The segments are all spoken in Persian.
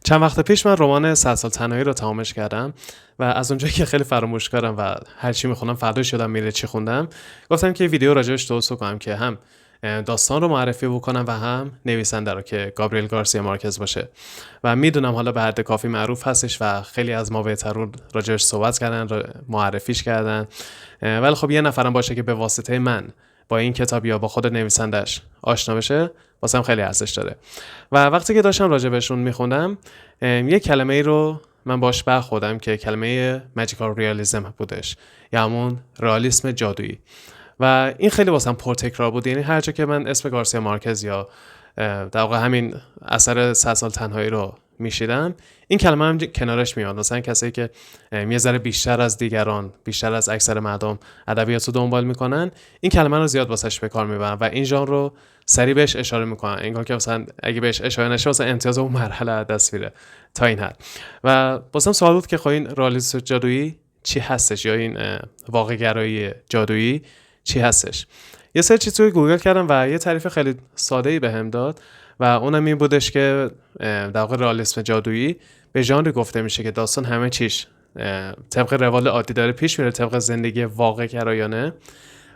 چند وقت پیش من رمان 100 سال تنهایی رو تمامش کردم و از اونجایی که خیلی فراموشکارم و هر چی میخونم فرداش یادم میره چی خوندم، گفتم که ویدیو راجعش درست کنم که هم داستان رو معرفی بکنم و هم نویسنده رو که گابریل گارسیا مارکز باشه. و میدونم حالا به حد کافی معروف هستش و خیلی از ما بهترون راجعش صحبت کردن، معرفیش کردن، ولی خب یه نفرم باشه که به واسطه من با این کتاب یا با خود نویسندش آشنا بشه واسم خیلی ارزش داره. و وقتی که داشتم راجع بهشون میخوندم یه کلمه ای رو من باش برخوردم که کلمه ماجیکال ریالیسم بودش، یا همون رئالیسم جادویی. و این خیلی واسم پرتکرار بود، یعنی هر جا که من اسم گارسیا مارکز یا در واقع همین اثر 100 سال تنهایی رو میشیدم، این کلمه هم کنارش میاد. مثلا کسایی که یه ذره بیشتر از دیگران، بیشتر از اکثر مردم ادبیات رو دنبال میکنن، این کلمه رو زیاد واسش به کار میبرن و این ژانر رو سریع بهش اشاره میکنن، انگار که مثلا اگه بهش اشاره نشه مثلا امتیاز اون مرحله از دست میره تا این حد. و واسم سوال بود که خب این رئالیسم جادویی چی هستش، یا این واقع گرایی جادویی چی هستش. یه سرچی توی گوگل کردم و یه تعریف خیلی ساده‌ای بهم داد و اونم این بودش که در واقع رئالیسم جادویی به ژانری گفته میشه که داستان همه چیش طبق روال عادی داره پیش میره، طبق زندگی واقع گرایانه،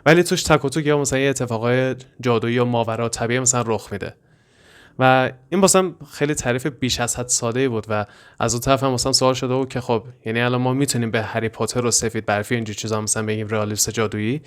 ولی توش تک و توک یا مثلا یه اتفاقای جادویی و ماورا طبیعی مثلا رخ میده. و این واسم خیلی تعریف بیش از حد ساده‌ای بود و از اون طرف هم مثلا سوال شده بود که خب یعنی الان ما میتونیم به هری پاتر و سفید برفی اینجور چیزا مثلا بگیم رئالیسم جادویی؟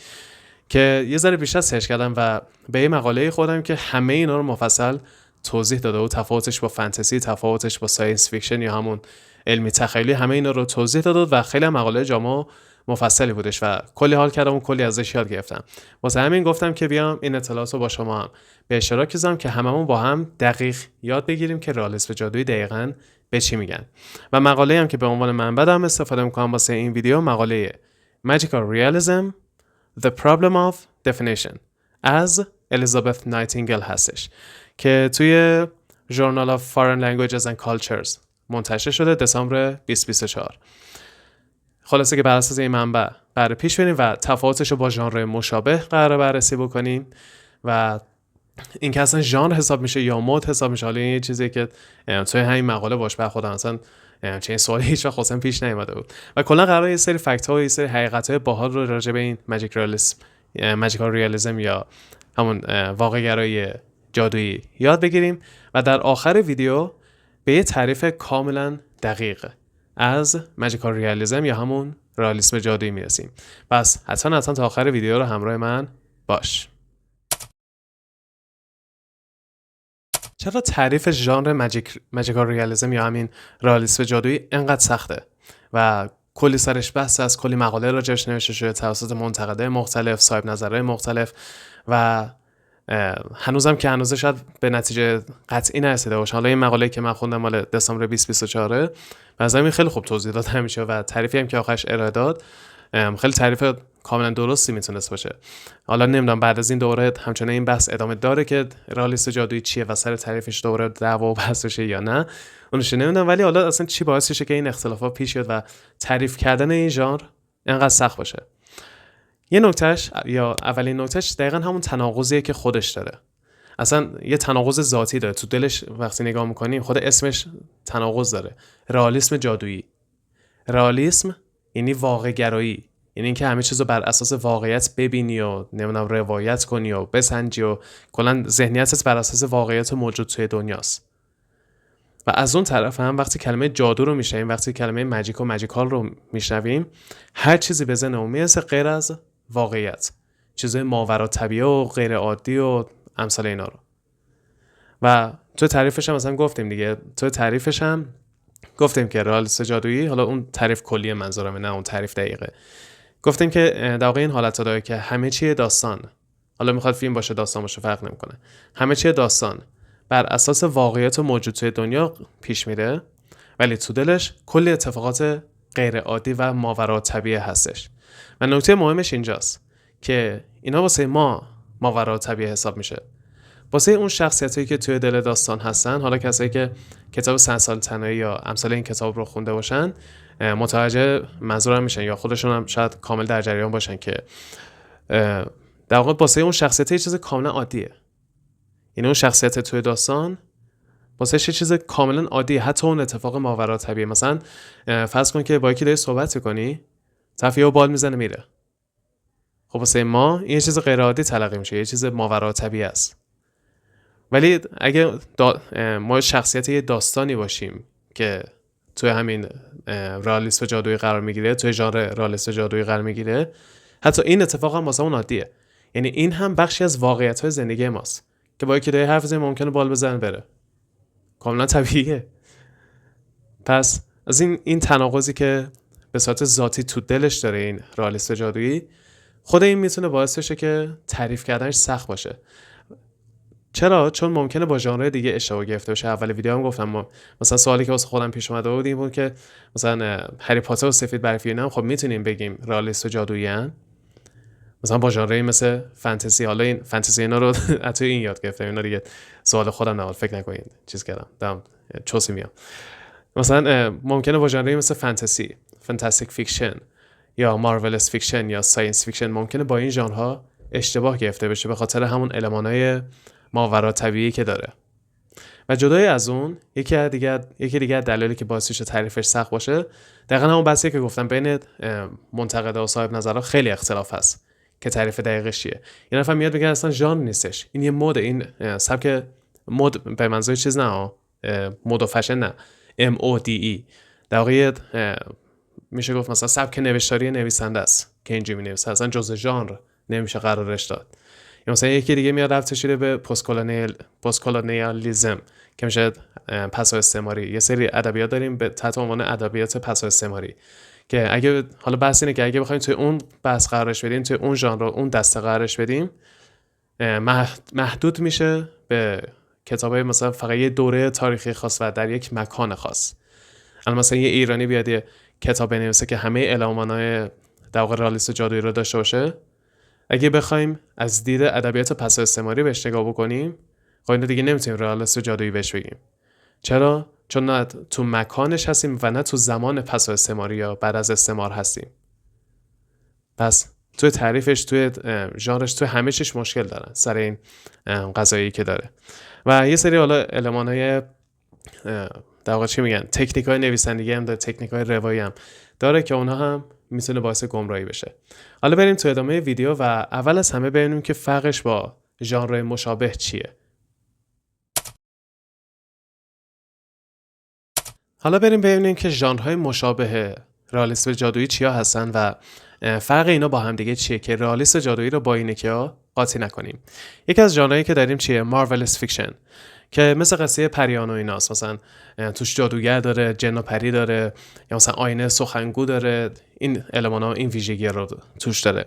که یه ذره بیشتر سرچ کردم و به این مقاله خودم که همه اینا رو مفصل توضیح داده و تفاوتش با فانتزی، تفاوتش با ساینس فیکشن یا همون علمی تخیلی، همه اینا رو توضیح داد و خیلی مقاله جامع مفصلی بودش و کلی حال کردم و کلی ازش یاد گرفتم. واسه همین گفتم که بیام این اطلاعات رو با شما هم به اشتراک بذارم که هممون با هم دقیق یاد بگیریم که رئالیسم جادویی دقیقاً به چی میگن. و مقاله هم که به عنوان منبع دارم استفاده می‌کنم واسه این ویدیو، مقاله Magical Realism The Problem of Definition از الیزابت نایتینگل هستش که توی Journal of Foreign Languages and Cultures منتشر شده دسامبر 2024. خلاصه که بر اساس این منبع قراره پیش بریم و تفاوتش رو با ژانر مشابه قراره بررسی بکنیم و این که اصلا ژانر حساب میشه یا مد حساب میشه. حالا این یه چیزی که توی همین مقاله باش برخوردم، اصلا چه سوالی هیچ وقت خواستم پیش نیومده بود و کلا قراره یه سری فکت ها و یه سری حقیقت های باحال رو راجع به این ماجیکال ریالیسم یا همون واقع گرایی جادویی یاد بگیریم و در آخر ویدیو به یه تعریف کاملا دقیق از ماجیکال ریالیسم یا همون رئالیسم جادویی میرسیم. پس حتما تا آخر ویدیو رو همراه من باش. چرا تعریف ژانر ماجیکال ریالیسم یا همین رئالیسم جادویی انقدر سخته و کلی سرش بحث از کلی مقاله راجعش نوشته شده توسط منتقدای مختلف، صاحب نظرهای مختلف و هنوزم که هنوز شاید به نتیجه قطعی نرسیده باشه. حالا این مقاله‌ای که من خوندم مال دسامبر 2024 از همین خیلی خوب توضیح داد همیشه و تعریفی هم که آخرش ارائه داد خیلی تعریف کاملا درستی میتونست باشه. حالا نمیدونم بعد از این دوره همچنان این بحث ادامه داره که رئالیسم جادویی چیه و سر تعریفش دوره دعوا و بحث بشه یا نه، اونش نمیدونم، ولی حالا اصلا چی باعث میشه که این اختلافات پیش بیاد و تعریف کردن این ژانر انقدر سخت باشه. یه نکتهش یا اولین نکتهش دقیقاً همون تناقضیه که خودش داره. اصلا یه تناقض ذاتی داره تو دلش. وقتی نگاه میکنیم خود اسمش تناقض داره. رئالیسم جادویی. رئالیسم یعنی واقع گرایی، یعنی اینکه همه چیزو بر اساس واقعیت ببینی و نمیدونم روایت کنی و بسنجی و کلا ذهنیتت بر اساس واقعیت موجود توی دنیاست. و از اون طرف هم وقتی کلمه جادو رو میشنویم، وقتی کلمه ماجیک و ماجیکال رو میشنویم، هر چیزی به ذهنمون میرسه غیر از واقعیت، چیزای ماورا طبیعه و غیر عادی و امثال اینا رو. و تو تعریفش هم مثلا گفتیم دیگه، تو تعریفش هم گفتیم که رئالیسم جادویی، حالا اون تعریف کلی منظورمه نه اون تعریف دقیقه، گفتیم که در واقع این حالت داره که همه چی داستان، حالا میخواد فیلم باشه داستان باشه فرق نمیکنه، همه چی داستان بر اساس واقعیت موجود توی دنیا پیش میره، ولی تو دلش کلی اتفاقات غیر عادی و ماورا طبیعه هستش. و نکته مهمش اینجاست که اینا واسه ما ماورا طبیعه حساب میشه. واسه اون شخصیتایی که توی دل داستان هستن، حالا کسایی که کتاب 100 سال تنهایی یا امثال این کتاب رو خونده باشن متوجه منظورم میشن یا خودشون هم شاید کامل در جریان باشن که در واقع واسه اون شخصیت یه چیز کاملا عادیه. یعنی اون شخصیت توی داستان واسه چیز کاملا عادی، حتی اون اتفاق ماورا مثلا فرض کن که با یکی داری صحبت کنی، طرف یهو بال میزنه میره. خب واسه ما این یه چیز غیر عادی تلقی میشه، یه چیز ماورا طبیعی است. ولی اگه ما شخصیت یه داستانی باشیم که توی همین رئالیسم جادویی قرار میگیره، توی ژانر رئالیسم جادویی قرار میگیره، حتی این اتفاق هم واسه اون عادیه. یعنی این هم بخشی از واقعیت‌های زندگی ماست که با یکی داری حرف بزنی ممکنه بال بزنه بره. کاملا طبیعیه. پس از این تناقضی که به صورت ذاتی تو دلش داره این رئالیسم جادویی، خود این میتونه باعث بشه که تعریف کردنش سخت باشه. چرا؟ چون ممکنه با ژانر دیگه اشتباه گرفته باشه. اول ویدیو هم گفتم مثلا سوالی که واسه خودم پیش اومده بود این بود که مثلا هری پاتر و سفید برفی اینا خب میتونیم بگیم رئالیسم جادویی ان، مثلا با ژانر مثل فانتزی. حالا این فانتزی اینا رو حتی این یاد گرفتم، اینا دیگه سوال خودم نبود، فکر نکنید چیز کردم دام چوسی میام. مثلا ممکنه با ژانر مثل فانتزی، فانتاستیک فیکشن یا مارولس فیکشن یا ساینس فیکشن ممکنه با این ژانرها اشتباه گرفته بشه به خاطر همون المانای ماورا طبیعی که داره. و جدای از اون یکی دیگه دلایلی که باعث میشه تعریفش سخت باشه، دقیقاً همون بحثی که گفتم بین منتقدا و صاحب نظرها خیلی اختلاف هست که تعریف دقیقش چیه. یه نفر میاد میگه اصلا ژانر نیستش، این یه مود، این سبک مود به منظور چیز نه، مود و فشن نه، MODE در واقع میشه گفت مثلا سبک نوشتاری نویسنده است که اینجوری مینویسه، اصلا جزء ژانر نمیشه قرارش داد. یا مثلا یکی دیگه میاد ربطش میده به پست کلونیالیسم که میشه پسا استعماری. یه سری ادبیات داریم به تحت عنوان ادبیات پسا استعماری که اگه حالا بحث اینه که اگه بخوایم توی اون بحث قرارش بدیم، توی اون ژانر اون دسته قرارش بدیم، محدود میشه به کتابای مثلا فقط یه دوره تاریخی خاص و در یک مکان خاص. الان مثلا یه ایرانی بیاد یه کتاب بنویسه که همه المانای در واقع رئالیسم جادویی رو داشته باشه، اگه بخوایم از دید ادبیات پسا استعماری بهش نگاه بکنیم، خب اینو دیگه نمیتونیم رئالیسم جادویی بهش بگیم. چرا؟ چون نه تو مکانش هستیم و نه تو زمان پسا استعماری یا بعد از استعمار هستیم. پس توی تعریفش، توی ژانرش، توی همه چیش مشکل دارن سر این قضایی که داره. و یه سری حالا المانای در واقع چی میگن، تکنیک‌های نویسندگی هم داره، تکنیک‌های روایی هم داره که اونها هم میتونه باعث گمراهی بشه. حالا بریم تو ادامه ویدیو و اول از همه ببینیم که فرقش با ژانر مشابه چیه. حالا بریم ببینیم که ژانرهای مشابه رئالیسم جادویی چیا هستن و فرق اینا با هم دیگه چیه که رئالیسم جادویی رو با اینکیا قاطی نکنیم. یکی از ژانرهایی که داریم چیه؟ مارولس فیکشن که مثل قصه پریان و ایناست، مثلا توش جادوگر داره، جن و پری داره، یا مثلا آینه سخنگو داره، این المانا این ویژگی رو توش داره.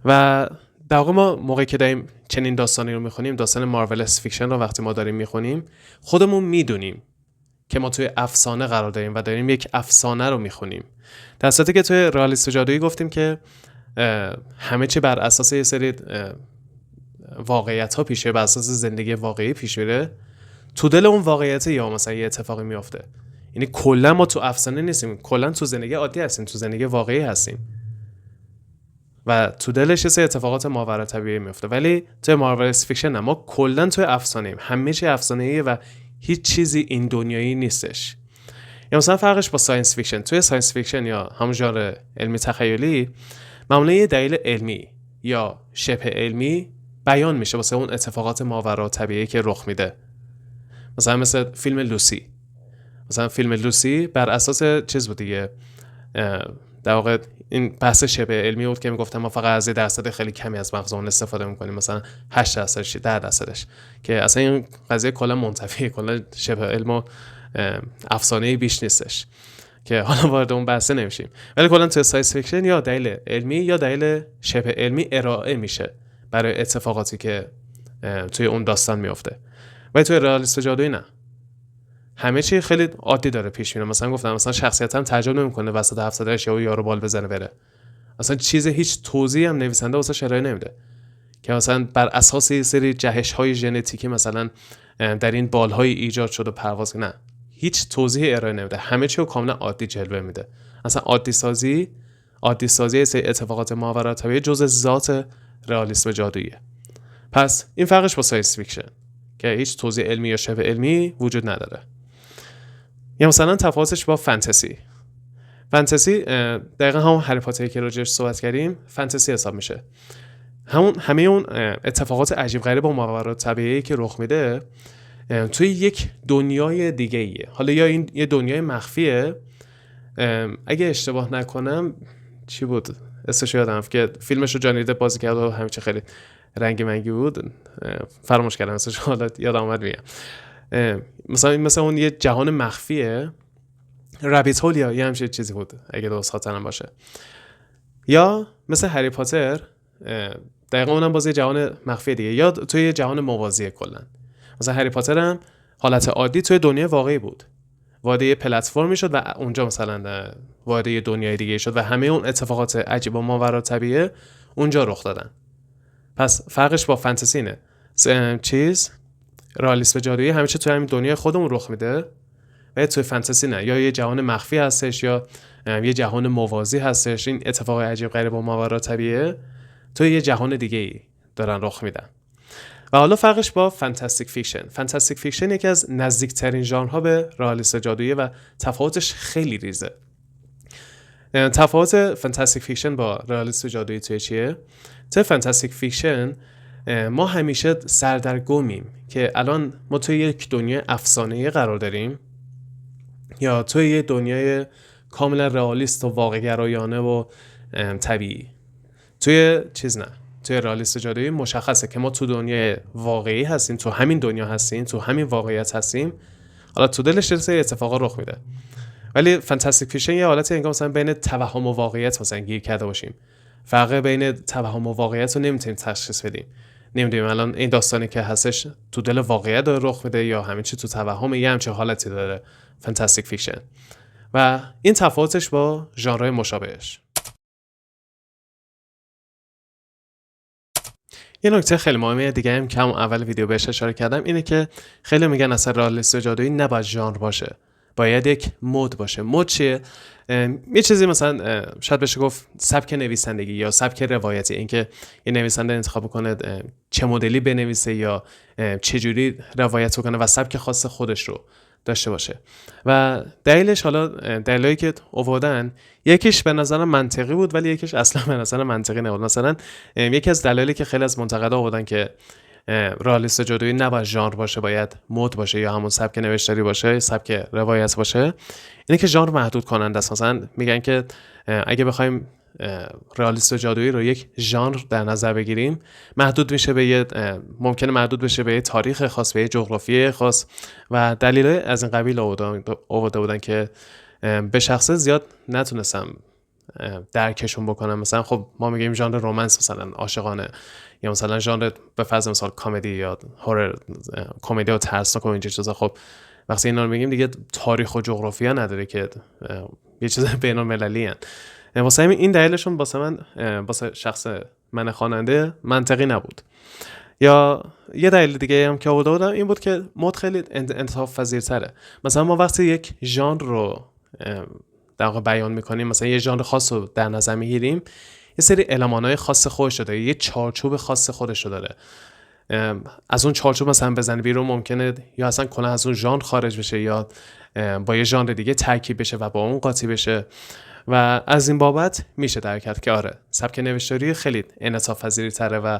و در واقع ما موقعی که داریم چنین داستانی رو میخونیم، داستان مارولس فیکشن رو وقتی ما داریم میخونیم، خودمون میدونیم که ما توی افسانه قرار داریم و داریم یک افسانه رو میخونیم. در صورتی که توی رئالیسم جادویی گفتیم که همه چی بر اساس یه سری واقعیت ها پیش میره، بر اساس زندگی واقعی پیش میره، تو دل اون واقعیت یا مثلا یه اتفاقی میفته. یعنی کلا ما تو افسانه نیستیم، کلا تو زندگی عادی هستیم، تو زندگی واقعی هستیم و تو دلش یه اتفاقات ماورا طبیعی میفته. ولی توی مارولس فیکشن نه، ما کلا توی افسانه ایم، همه چی افسانه‌ایه و هیچ چیزی این دنیایی نیستش. یا مثلا فرقش با ساینس فیکشن، توی ساینس فیکشن یا همون ژانر علمی تخیلی معمولا یه دلیل علمی یا شبه علمی بیان میشه واسه اون اتفاقات ماورا طبیعی که رخ میده. مثلا فیلم لوسی، مثلا فیلم لوسی بر اساس چیز بود دیگه، در واقع این بحث شبه علمی بود که میگفتم ما فقط از درصد خیلی کمی از مغزمون استفاده میکنیم، مثلا 8%، 10%، که اصلا این قضیه کلا منتفی، کلا شبه علم و افسانه بیش نیستش که حالا وارد اون بحث نمیشیم. ولی کلا تو ساینس فیکشن یا دلیل علمی یا دلیل شبه علمی ارائه میشه برای اتفاقاتی که توی اون داستان میفته. ولی توی رئالیسم جادویی نه، همه چی خیلی عادی داره پیش میره. مثلا گفتم مثلا شخصیت هم تعجب نمیکنه وسط حرف زدنش یارو بال بزنه بره، اصلا چیز هیچ توضیحی هم نویسنده واسه ارائه نمیده که مثلا بر اساس یه سری جهش‌های ژنتیکی مثلا در این بال‌های ایجاد شده پرواز، نه، هیچ توضیحی ارائه نمیده، همه چی رو کاملا عادی جلوه میده. اصلا عادی سازی سری اتفاقات ماورا طبیعی جزء ذات رئالیسم جادوییه. پس این فرقش با ساینس فیکشن که هیچ توضیح علمی یا شبه علمی وجود نداره. یا مثلا تفاوتش با فانتزی. فانتزی دقیقا همون هری پاتری که راجعش صحبت کردیم فانتزی حساب میشه. همه اون اتفاقات عجیب غریب و ماورا طبیعی که رخ میده توی یک دنیای دیگه ایه. حالا یا این یه دنیای مخفیه، اگه اشتباه نکنم چی بود اسمش یادم رفت که فیلمش رو جانی دپ بازی کرد و همیشه خیلی رنگی منگی بود، فراموش کردم اسمش، حالا یادم اومد میگم. مثلا اون یه جهان مخفیه، رابیت هول یا یه همچین چیزی بود اگه درست خاطرم باشه. یا مثل هری پاتر دقیقا اونم باز یه جهان مخفی دیگه، یا توی یه جهان موازیه کلا. مثلا هری پاتر هم حالت عادی توی دنیای واقعی بود، وارد یه پلتفرمی شد و اونجا مثلا وارد یه دنیای دیگه شد و همه اون اتفاقات عجیب و ماورا طبیعی اونجا رخ دادن. پس فرقش با فانتزی اینه، رئالیسم جادویی همیشه توی همین دنیای خودمون رخ میده و توی فانتزی نه، یا یه جهان مخفی هستش یا یه جهان موازی هستش. این اتفاق عجیب غریب و ماورا طبیعی توی یه جهان دیگه ای دارن رخ میدن. و حالا فرقش با فانتاستیک فیکشن. فانتاستیک فیکشن یکی از نزدیکترین ژانرها به رئالیسم جادویی و تفاوتش خیلی ریزه. تفاوت فانتاستیک فیکشن با رئالیسم جادویی توی چیه؟ توی فانتاستیک فیکشن ما همیشه سردرگمیم که الان ما توی یک دنیای افسانه‌ای قرار داریم یا توی یک دنیای کاملا رئالیست و واقع‌گرایانه و طبیعی. توی رئالیسم جادویی مشخصه که ما تو دنیای واقعی هستیم، تو همین دنیا هستیم، تو همین واقعیت هستیم. حالا تو دلش چه اتفاقا رخ میده. ولی فانتاستیک فیکشن یه حالتی انگار مثلا بین توهم و واقعیت مثلا گیر کرده باشیم. فرق بین توهم و واقعیت رو نمیتونیم تشخیص بدیم. نمیدونیم الان این داستانی که هستش تو دل واقعیت داره رخ میده یا همین چی تو توهم، یه همچین حالتی داره فانتاستیک فیکشن. و این تفاوتش با ژانرهای مشابهش. یه نکته خیلی مهمه دیگه هم که همون اول ویدیو بهش اشاره کردم اینه که خیلی میگن اصلا رئالیسم جادویی نباید ژانر باشه، باید یک مود باشه. مود چیه؟ یه چیزی مثلا شاید بشه گفت سبک نویسندگی یا سبک روایتی، اینکه یه نویسنده انتخاب کنه چه مدلی بنویسه یا چه جوری روایت کنه و سبک خاص خودش رو داشته باشه. و دلیلش، حالا دلایلی که آوردن، یکیش به نظرم منطقی بود ولی یکیش اصلا به نظرم منطقی نبود. مثلا یکی از دلایلی که خیلی از منتقدا آوردن که رئالیسم جادویی نباید ژانر باشه، باید مود باشه یا همون سبک نوشتاری باشه، سبک روایت باشه، اینه که ژانر محدود کننده است. مثلا میگن که اگه بخوایم رئالیسم جادویی رو یک ژانر در نظر بگیریم، ممکنه محدود بشه به یه تاریخ خاص، به یه جغرافیای خاص و دلیل از این قبیل آورده بودن که به شخصه زیاد نتونستم درکشون بکنم. مثلا خب ما میگیم ژانر رمانس مثلا عاشقانه، یا مثلا ژانر به فرض مثال کمدی یا هورر، کمدی و ترسناک و این چیزا. خب وقتی اینا رو میگیم دیگه تاریخ و جغرافیا نداره که یه چیز بین‌المللی ان. واسه همین این دلیلشون واسه شخص من خواننده منطقی نبود. یا یه دلیل دیگه هم که آورده بودم این بود که مود خیلی انعطاف پذیرتره. مثلا ما وقتی یک ژانر رو در واقع بیان میکنیم، مثلا یه ژانر خاص رو در نظر میگیریم، یه سری المان‌های خاص خودش داره، یه چارچوب خاص خودش داره. از اون چارچوب مثلا بزنی بیرون ممکنه یا اصلا کلا از اون ژانر خارج بشه یا با یه ژانر دیگه ترکیب بشه و با اون قاطی بشه. و از این بابت میشه درک کرد که آره سبک نوشتاری خیلی انعطاف پذیرتره و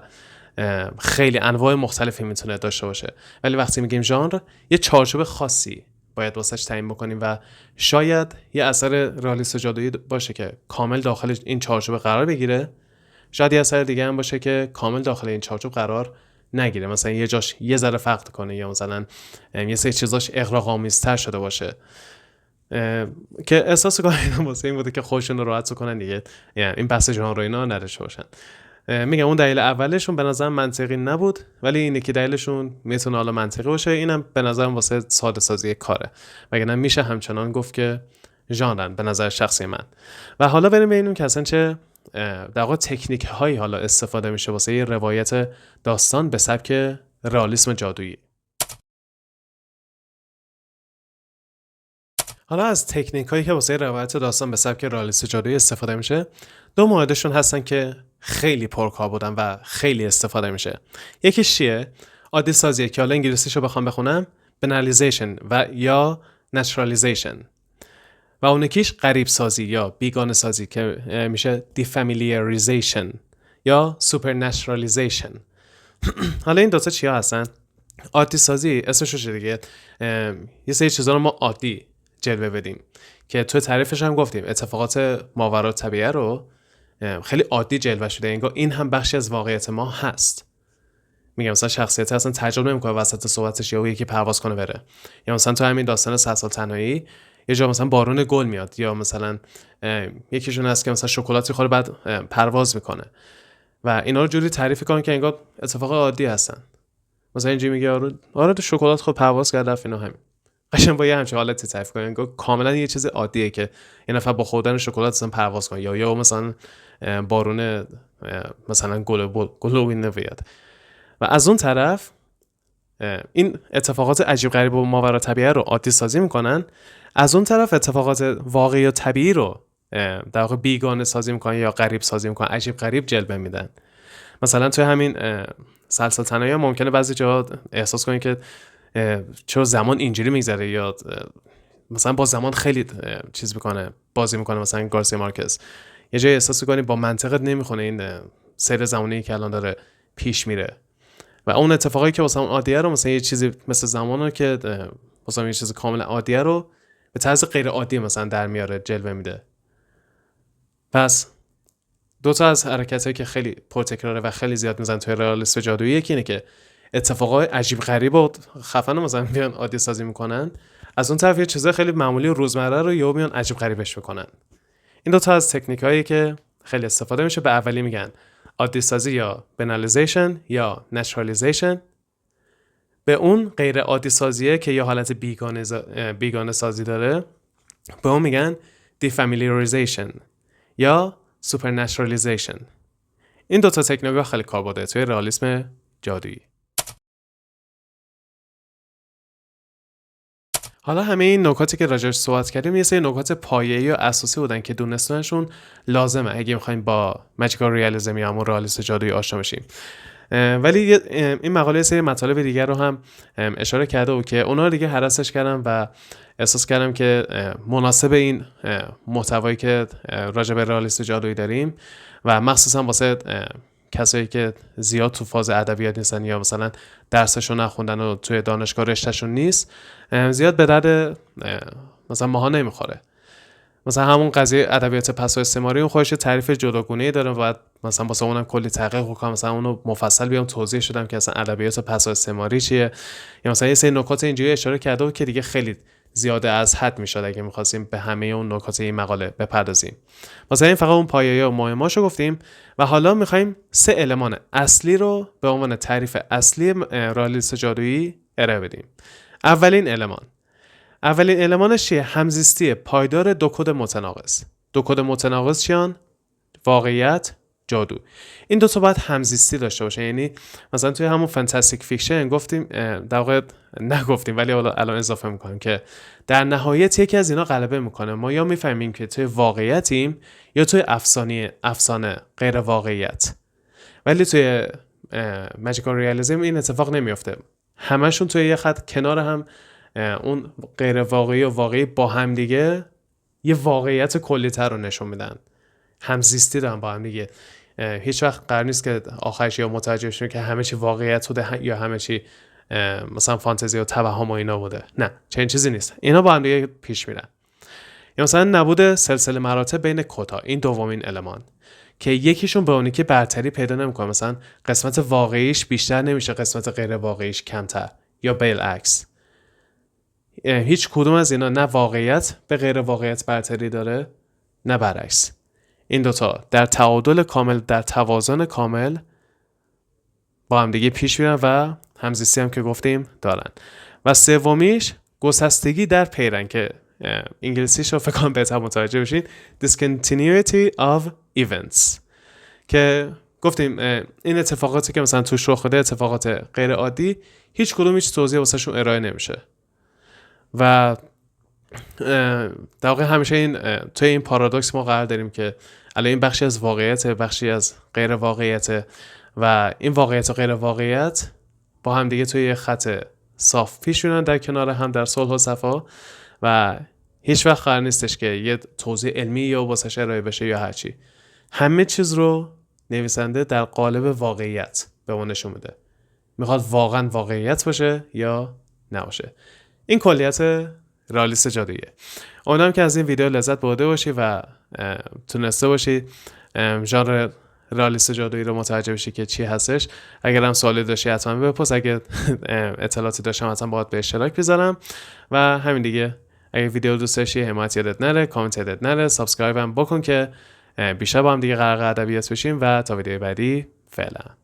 خیلی انواع مختلفی میتونه داشته باشه. ولی وقتی میگیم ژانر، یه چارچوب خاصی باید واسش تعیین بکنیم و شاید یه اثر رئالیسم جادویی باشه که کامل داخل این چارچوب قرار بگیره، شاید یه اثر دیگه هم باشه که کامل داخل این چارچوب قرار نگیره، مثلا یه جاش یه ذره فرق کنه یا مثلا یه سری چیزاش اغراق‌آمیزتر شده باشه که احساس کنم واسه این بوده که خودشون رو راحت کنن دیگه، یعنی این بحث ژانر رو اینا نداشته باشن. میگم اون دلیل اولشون به نظرم منطقی نبود، ولی اینه که دلیلشون میتونه حالا منطقی باشه. اینم به نظرم واسه ساده سازی کاره، وگرنه میشه همچنان گفت که ژانرن به نظر شخصی من. و حالا بریم ببینیم که اصلا چه در واقع تکنیک هایی حالا استفاده میشه واسه یه روایت داستان به سبک رئالیسم جادویی. حالا از تکنیک هایی که واسه روایت داستان به سبک رئالیسم جادویی استفاده میشه، دو موردشون هستن که خیلی پرکار بودن و خیلی استفاده میشه. یکیش چیه؟ عادی سازیه که حالا انگلیسیشو بخوام بخونم banalization و یا naturalization. و اون یکیش غریب سازی یا بیگانه سازی که میشه defamiliarization یا supernaturalization. حالا این دوتا چیا هستن؟ عادی سازی اسمش رو دیگه یه سری چیزا رو ما عادی جلوه بدیم که تو تعریفش هم گفتیم اتفاقات ماورا طبیعه رو خیلی عادی جلوه شده، انگار این هم بخشی از واقعیت ما هست. میگم مثلا شخصیت اصلا تعجب نمیکنه وسط صحبتش یا یکی پرواز کنه بره، یا مثلا تو همین داستان 100 سال تنهایی یه جا مثلا بارون گل میاد، یا مثلا یکیشون هست که مثلا شکلاتی خوره بعد پرواز میکنه و اینا رو جوری تعریف کنن که انگار اتفاق عادی هستن. مثلا اینجوری میگه آره تو شکلات خود پرواز کرد رفت، اینا همین قشنگ با یه همچین حالتی تعریف کنن انگار کاملا یه چیز عادیه که یه نفر با خوردن شکلات اصلا پرواز کنه، یا مثلا بارون مثلا گل بیاد. و از اون طرف این اتفاقات عجیب غریب و ماورا طبیعه رو عادی سازی میکنن، از اون طرف اتفاقات واقعی و طبیعی رو در واقع بیگانه سازی میکنن یا غریب سازی میکنن، عجیب غریب جلوه میدن. مثلا توی همین سلسله تنهایی ممکنه بعضی جا احساس کنید که چرا زمان اینجوری میگذره، یا مثلا با زمان خیلی چیز میکنه بازی میکنه. مثلا گارسیا مارکز یه جایی احساس میکنی با منطقت نمیخونه این سیر زمانی که الان داره پیش میره و اون اتفاقایی که مثلا عادیه رو مثلا یه چیزی مثل زمانو که مثلا یه چیز کاملا عادیه رو به طرز غیر عادی مثلا در میاره، جلوه میده. پس دو تا از حرکتایی که خیلی پرتکراره و خیلی زیاد میزنن توی رئالیسم جادویی، یکی اینه که اتفاقای عجیب غریب و خفن مثلا میان عادی سازی میکنن، از اون طرف یه چیزای خیلی معمولی و روزمره رو یهو میان عجیب غریبش میکنن. این دو تا از تکنیکایی که خیلی استفاده میشه. به اولی میگن عادی سازی یا banalization یا naturalization. به اون غیر عادی سازیه که یه حالت بیگانه سازی داره، به اون میگن defamiliarization یا supernaturalization. این دو تا تکنیک خیلی کاربرده توی رئالیسم جادویی. حالا همه این نکاتی که راجعش صحبت کردیم یه سری نکات پایه‌ای و اساسی بودن که دونستنشون لازمه اگه می‌خوایم با ماجیکال ریالیسم یا همون رئالیسم جادویی آشنا بشیم. ولی این مقاله سری مطالب دیگر رو هم اشاره کرده و که اونا رو دیگه هرسش کردم و احساس کردم که مناسب این محتوایی که راجع به رئالیسم جادویی داریم و مخصوصا واسه کسایی که زیاد تو فاز ادبیات نیستن یا مثلا درسشو نخوندن و توی دانشگاه رشتهشون نیست، زیاد به درد مثلا ماها نمیخوره. مثلا همون قضیه ادبیات پسا استعماری اون خودش تعریف جداگونه‌ای داره و مثلا واسه اونم کلی تحقیق کنم، مثلا اونو مفصل بیام توضیح شدم که اصلا ادبیات پسا استعماری چیه، یا مثلا یه سری نکات اینجوری اشاره کرده و که دیگه خیلی زیاده از حد میشد اگه می‌خواستیم به همه اون نکات این مقاله بپردازیم. مثلا این فقط اون پایه‌ای و مهماشو گفتیم و حالا می‌خوایم 3 المان اصلی رو به عنوان تعریف اصلی رئالیسم جادویی ارائه بدیم. اولین المانش چیه؟ همزیستی پایدار دو کد متناقض. دو کد متناقض چیان؟ واقعیت، جادو. این دو تا باید همزیستی داشته باشه. یعنی مثلا توی همون فانتاستیک فیکشن گفتیم، در واقع نگفتیم ولی الان اضافه میکنیم که در نهایت یکی از اینا غلبه میکنه. ما یا میفهمیم که توی واقعیتیم یا توی افسانه غیر واقعیت. ولی توی ماجیکال ریالیسم این اتفاق نمیفته. همشون توی یه خط کنار هم اون غیر واقعی و واقعی با هم دیگه یه واقعیت کلی‌تر رو نشون میدن، همزیستی دارن با هم دیگه. هیچ وقت قرار نیست که آخرش یا متوجه شون که همه چی واقعیت بوده یا همه چی مثلا فانتزی و توهم و اینا بوده. نه، چنین چیزی نیست. اینا با هم دیگه پیش میرن. یا مثلا نبود سلسله مراتب بین کدها، این دومین المان که یکیشون به اونی که برتری پیدا نمیکنه، مثلا قسمت واقعیش بیشتر نمیشه قسمت غیر واقعیش کمتر، یا بالعکس. هیچ کدوم از اینا نه واقعیت به غیر واقعیت برتری داره نه برعکس. این دوتا در تعادل کامل، در توازن کامل با هم دیگه پیش میرن و همزیستی هم که گفتیم دارن. و سومیش گسستگی در پیرن که انگلیسیش رو فکر کنم بهتر متوجه بشین، discontinuity of events، که گفتیم این اتفاقاتی که مثلا توش رخ داده اتفاقات غیر عادی، هیچ کدوم هیچ توضیح واسهشون ارائه نمیشه و در واقع همیشه این توی این پارادوکس ما قرار داریم که الان این بخشی از واقعیت، بخشی از غیر واقعیت و این واقعیت و غیر واقعیت با هم دیگه توی یه خط صاف پیش میرن در کنار هم در صلح و صفا و هیچ وقت قرار نیستش که یه توضیح علمی یا واسش ارائه بشه یا هرچی. همه چیز رو نویسنده در قالب واقعیت به ما نشون میده. میخواد واقعا واقعیت باشه یا نباشه. این کلیت رئالیست جادوییه. امیدوارم که از این ویدیو لذت برده باشی و تونسته باشی ژانر رئالیست جادویی رو متوجه بشی که چی هستش. اگر هم سوالی داشتی حتما بپرس، اگر اطلاعاتی داشتم حتما باهات به اشتراک بذارم و همین دیگه. اگر ویدیو دوست داشتی حمایت یادت نره، کامنت یادت نره، سابسکرایب هم بکن که بیشتر با هم دیگه غرق ادبیات بشیم و تا ویدیو بعدی فعلا.